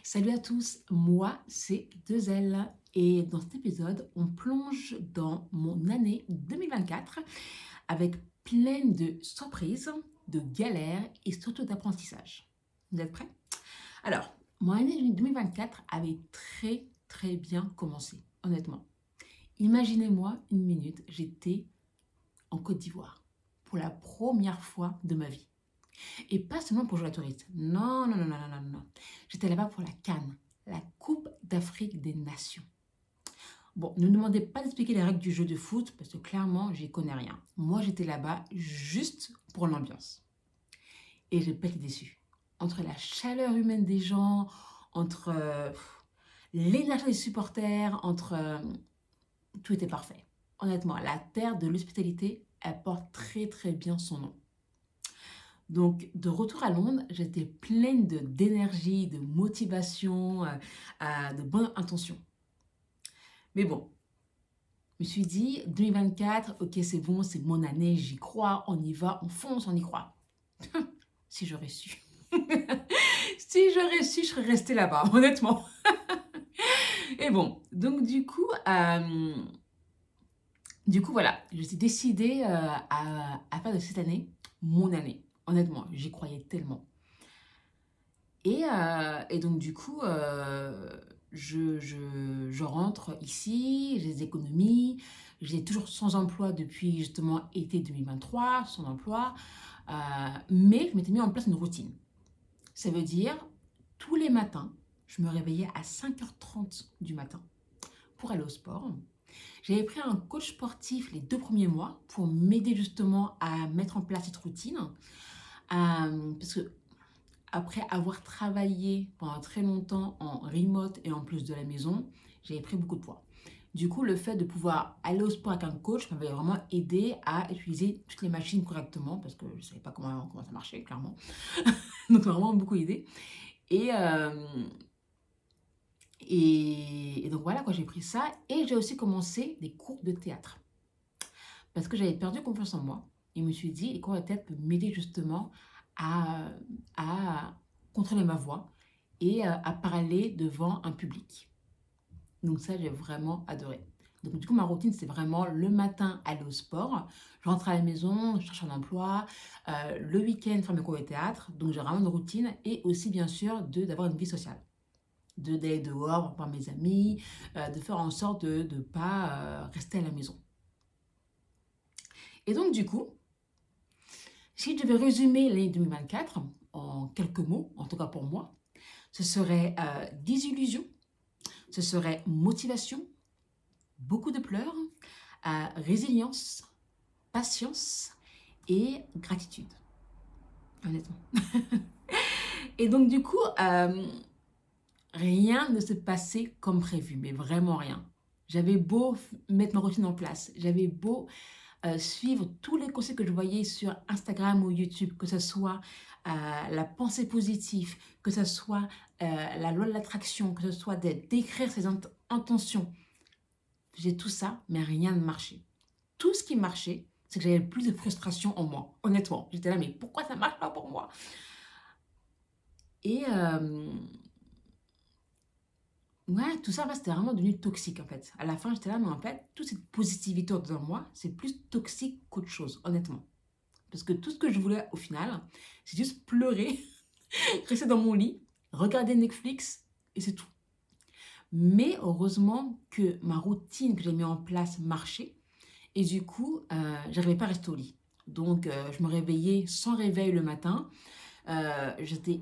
Salut à tous, moi c'est 2L et dans cet épisode on plonge dans mon année 2024 avec plein de surprises, de galères et surtout d'apprentissage. Vous êtes prêts? Alors, mon année 2024 avait très bien commencé, honnêtement. Imaginez-moi une minute, j'étais en Côte d'Ivoire pour la première fois de ma vie. Et pas seulement pour jouer à la touriste. Non, non, non, non, non, non, non. J'étais là-bas pour la CAN, la Coupe d'Afrique des Nations. Bon, ne me demandez pas d'expliquer les règles du jeu de foot parce que clairement, j'y connais rien. Moi, j'étais là-bas juste pour l'ambiance. Et j'ai pas été déçue. Entre la chaleur humaine des gens, entre l'énergie des supporters, tout était parfait. Honnêtement, la terre de l'hospitalité, elle porte très bien son nom. Donc, de retour à Londres, j'étais pleine d'énergie, de motivation, de bonnes intentions. Mais bon, je me suis dit, 2024, ok, c'est bon, c'est mon année, j'y crois, on y va, on fonce, on y croit. Si j'aurais su. Si j'aurais su, je serais restée là-bas, honnêtement. Et bon, donc du coup, voilà, je suis décidée à faire de cette année mon année. Honnêtement, j'y croyais tellement. Et donc, je rentre ici, j'ai des économies, j'ai toujours sans emploi depuis justement été 2023, sans emploi, mais je m'étais mis en place une routine. Ça veut dire, tous les matins, je me réveillais à 5h30 du matin pour aller au sport. J'avais pris un coach sportif les 2 premiers mois pour m'aider justement à mettre en place cette routine, parce que après avoir travaillé pendant très longtemps en remote et en plus de la maison, j'avais pris beaucoup de poids. Du coup, le fait de pouvoir aller au sport avec un coach m'avait vraiment aidé à utiliser toutes les machines correctement parce que je ne savais pas comment ça marchait, clairement. Donc, ça m'a vraiment beaucoup aidé. Et, euh, et donc, voilà, quoi, j'ai pris ça. Et j'ai aussi commencé des cours de théâtre parce que j'avais perdu confiance en moi. Et je me suis dit, les cours de théâtre peuvent m'aider justement à, à contrôler ma voix et à parler devant un public. Donc ça, j'ai vraiment adoré. Donc du coup, ma routine, c'est vraiment le matin aller au sport, je rentre à la maison, je cherche un emploi, le week-end faire mes cours de théâtre. Donc j'ai vraiment une routine et aussi bien sûr d'avoir une vie sociale, d'aller dehors voir mes amis, de faire en sorte de ne pas rester à la maison. Et donc du coup, si je devais résumer l'année 2024 en quelques mots, en tout cas pour moi, ce serait désillusion, ce serait motivation, beaucoup de pleurs, résilience, patience et gratitude, honnêtement. Et donc du coup, rien ne se passait comme prévu, mais vraiment rien. J'avais beau mettre ma routine en place, j'avais beau suivre tous les conseils que je voyais sur Instagram ou YouTube, que ce soit la pensée positive, que ce soit la loi de l'attraction, que ce soit d'écrire ses intentions. J'ai tout ça, mais rien ne marchait. Tout ce qui marchait, c'est que j'avais plus de frustration en moi. Honnêtement, j'étais là, mais pourquoi ça marche pas pour moi? Et ouais, tout ça, c'était vraiment devenu toxique en fait. À la fin, j'étais là, mais en fait, toute cette positivité dans moi, c'est plus toxique qu'autre chose, honnêtement. Parce que tout ce que je voulais au final, c'est juste pleurer, rester dans mon lit, regarder Netflix et c'est tout. Mais heureusement que ma routine que j'ai mis en place marchait et du coup, j'arrivais pas à rester au lit. Donc, je me réveillais sans réveil le matin. J'étais,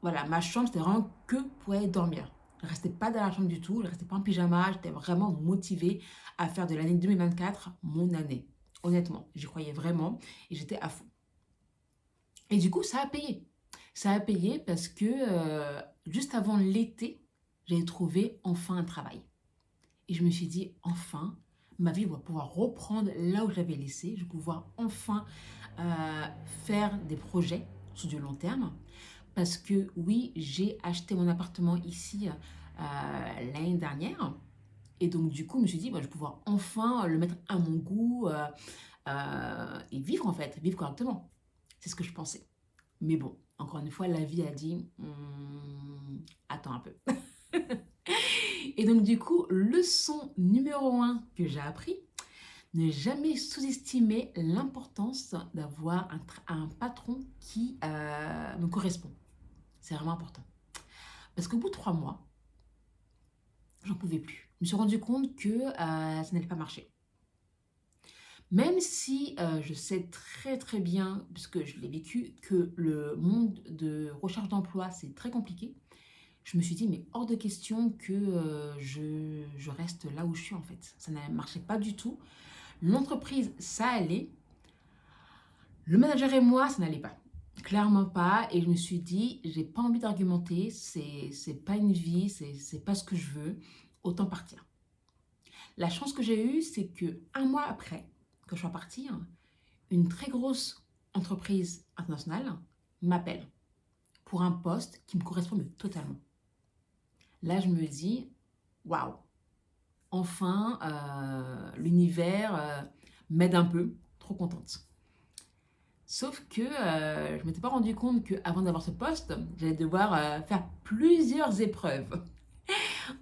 voilà, ma chambre, c'était vraiment que pour aller dormir. Je ne restais pas dans la chambre du tout, je ne restais pas en pyjama, j'étais vraiment motivée à faire de l'année 2024 mon année. Honnêtement, j'y croyais vraiment et j'étais à fond. Et du coup, ça a payé. Ça a payé parce que juste avant l'été, j'ai trouvé enfin un travail. Et je me suis dit, enfin, ma vie va pouvoir reprendre là où je l'avais laissé. Je vais pouvoir enfin faire des projets sur du long terme. Parce que oui, j'ai acheté mon appartement ici l'année dernière. Et donc, du coup, je me suis dit, bah, je vais pouvoir enfin le mettre à mon goût et vivre en fait, vivre correctement. C'est ce que je pensais. Mais bon, Encore une fois, la vie a dit, attends un peu. Et donc du coup, leçon numéro un que j'ai appris, ne jamais sous-estimer l'importance d'avoir un patron qui me correspond. C'est vraiment important. Parce qu'au bout de 3 mois, j'en pouvais plus. Je me suis rendu compte que ça n'allait pas marcher. Même si je sais très très bien, puisque je l'ai vécu, que le monde de recherche d'emploi, c'est très compliqué, je me suis dit, mais hors de question que je reste là où je suis en fait. Ça ne marchait pas du tout. L'entreprise, ça allait. Le manager et moi, ça n'allait pas. Clairement pas. Et je me suis dit, j'ai pas envie d'argumenter. C'est pas une vie, c'est pas ce que je veux. Autant partir. La chance que j'ai eue, c'est que 1 mois après que je sois partie, une très grosse entreprise internationale m'appelle pour un poste qui me correspond totalement. Là, je me dis, waouh, enfin, l'univers m'aide un peu, trop contente. Sauf que je ne m'étais pas rendu compte qu'avant d'avoir ce poste, j'allais devoir faire plusieurs épreuves.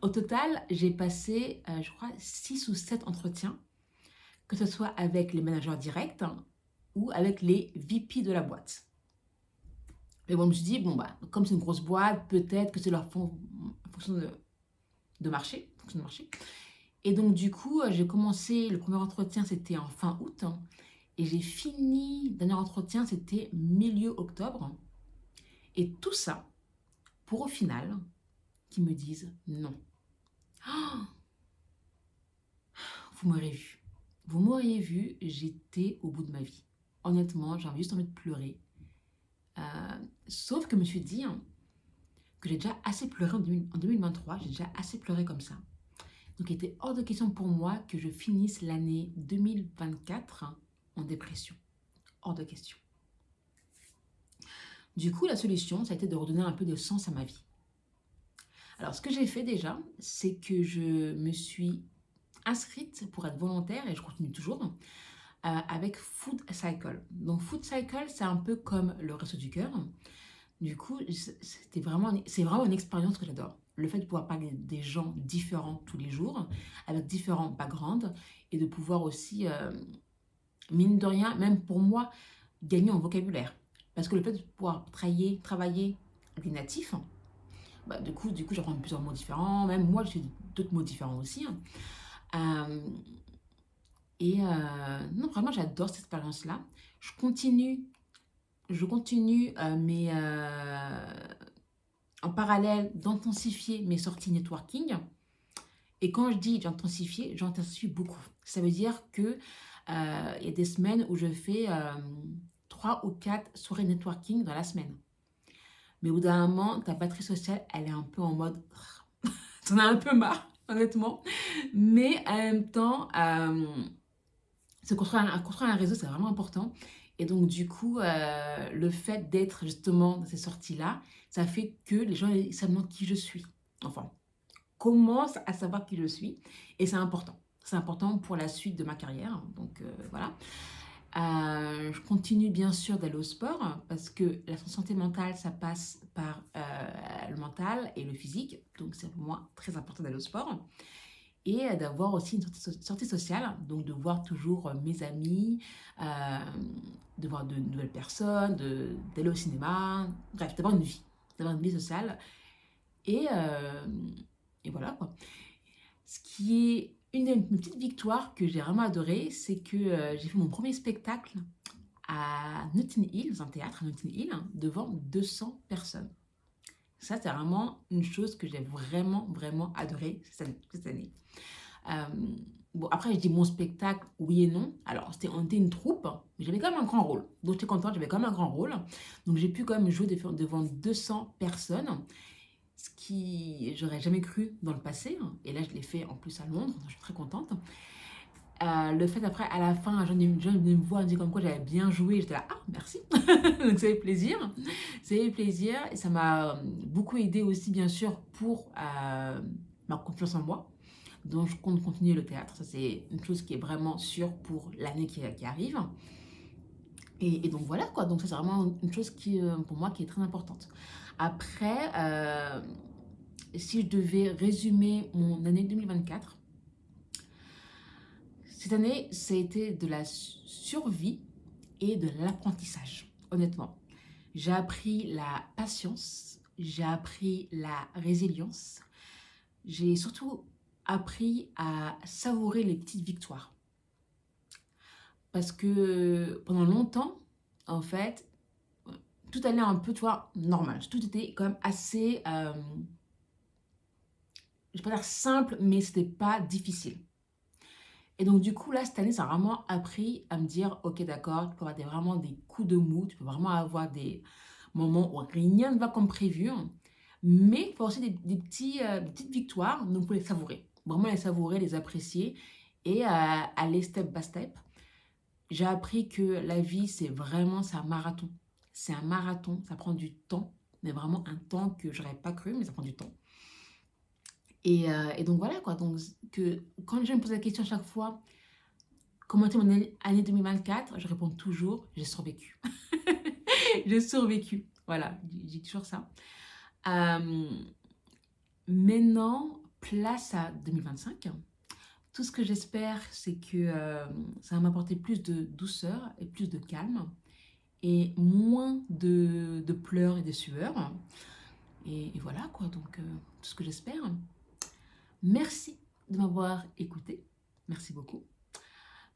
Au total, j'ai passé, je crois, 6 ou 7 entretiens, que ce soit avec les managers directs ou avec les VP de la boîte. Et bon, je me suis dit, bon, bah, comme c'est une grosse boîte, peut-être que c'est leur fonction de marché. Fonction de marché. Et donc, du coup, j'ai commencé, le premier entretien, c'était en fin août. Et j'ai fini, le dernier entretien, c'était milieu octobre. Et tout ça, pour au final, qu'ils me disent non. Oh, vous m'auriez vu. Vous m'auriez vu, j'étais au bout de ma vie. Honnêtement, j'avais juste envie de pleurer. Sauf que je me suis dit que j'ai déjà assez pleuré en 2023. J'ai déjà assez pleuré comme ça. Donc, il était hors de question pour moi que je finisse l'année 2024 en dépression. Hors de question. Du coup, la solution, ça a été de redonner un peu de sens à ma vie. Alors, ce que j'ai fait déjà, c'est que je me suis inscrite pour être volontaire, et je continue toujours, avec Food Cycle. Donc, Food Cycle, c'est un peu comme le Resto du Cœur. Du coup, c'est vraiment une expérience que j'adore. Le fait de pouvoir parler des gens différents tous les jours, avec différents backgrounds, et de pouvoir aussi, mine de rien, même pour moi, gagner en vocabulaire. Parce que le fait de pouvoir travailler avec des natifs, bah, du coup j'apprends plusieurs mots différents. Même moi, j'ai d'autres mots différents aussi. Euh, non, vraiment, j'adore cette expérience-là. Je continue, en parallèle d'intensifier mes sorties networking. Et quand je dis j'intensifie beaucoup. Ça veut dire que il y a des semaines où je fais 3 ou 4 soirées networking dans la semaine. Mais au bout d'un moment, ta batterie sociale, elle est un peu en mode... T'en as un peu marre, honnêtement. Mais en même temps, construire un réseau, c'est vraiment important. Et donc, du coup, le fait d'être justement dans ces sorties-là, ça fait que les gens ils savent maintenant qui je suis. Enfin, commencent à savoir qui je suis. Et c'est important. C'est important pour la suite de ma carrière. Donc, voilà. Je continue bien sûr d'aller au sport parce que la santé mentale, ça passe par le mental et le physique. Donc, c'est pour moi très important d'aller au sport. Et d'avoir aussi une sortie sociale, donc de voir toujours mes amis, euh, de voir de nouvelles personnes, d'aller au cinéma, bref, d'avoir une vie sociale. Et, euh, et voilà quoi. Ce qui est une des mes petites victoires que j'ai vraiment adoré, c'est que j'ai fait mon premier spectacle à Notting Hill, dans un théâtre à Notting Hill, devant 200 personnes. Ça, c'est vraiment une chose que j'ai vraiment, vraiment adoré cette année. Euh, bon, après, je dis mon spectacle, oui et non. Alors, on était une troupe, mais j'avais quand même un grand rôle. Donc, j'étais contente, j'avais quand même un grand rôle. Donc, j'ai pu quand même jouer devant 200 personnes, ce qui j'aurais jamais cru dans le passé. Et là, je l'ai fait en plus à Londres, donc je suis très contente. Le fait après, à la fin, un jeune venait me voir, me dit comme quoi j'avais bien joué. J'étais là, ah, merci. Donc, ça fait plaisir. Ça fait plaisir. Et ça m'a beaucoup aidé aussi, bien sûr, pour ma confiance en moi. Donc, je compte continuer le théâtre. Ça, c'est une chose qui est vraiment sûre pour l'année qui arrive. Et donc voilà quoi, donc ça c'est vraiment une chose qui, pour moi, qui est très importante. Après, si je devais résumer mon année 2024, cette année, ça a été de la survie et de l'apprentissage, honnêtement. J'ai appris la patience, j'ai appris la résilience, j'ai surtout appris à savourer les petites victoires. Parce que pendant longtemps, en fait, tout allait un peu, tu vois, normal. Tout était quand même assez, je vais pas dire simple, mais c'était pas difficile. Et donc, du coup, là, cette année, ça a vraiment appris à me dire, ok, d'accord, tu peux avoir vraiment des coups de mou, tu peux vraiment avoir des moments où rien ne va comme prévu, hein. Mais il faut aussi des petites victoires, donc pour les savourer. Vraiment les savourer, les apprécier et aller step by step. J'ai appris que la vie, c'est un marathon. C'est un marathon, ça prend du temps, mais vraiment un temps que j'aurais pas cru, mais ça prend du temps. Et donc voilà quoi, donc que quand les gens me posent la question à chaque fois, comment était mon année 2024, je réponds toujours, j'ai survécu. J'ai survécu, voilà, j'ai toujours ça. Euh, Maintenant, place à 2025. Tout ce que j'espère, c'est que ça va m'apporter plus de douceur et plus de calme et moins de pleurs et de sueurs. Et voilà quoi, donc tout ce que j'espère. Merci de m'avoir écouté. Merci beaucoup.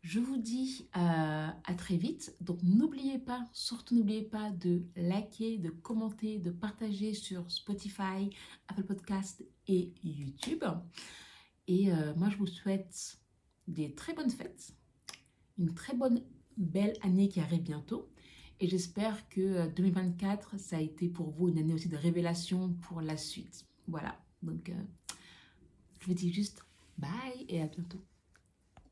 Je vous dis à très vite. Donc n'oubliez pas, surtout n'oubliez pas de liker, de commenter, de partager sur Spotify, Apple Podcast et YouTube. Et moi, je vous souhaite des très bonnes fêtes, une très bonne, belle année qui arrive bientôt. Et j'espère que 2024, ça a été pour vous une année aussi de révélation pour la suite. Voilà, donc je vous dis juste bye et à bientôt.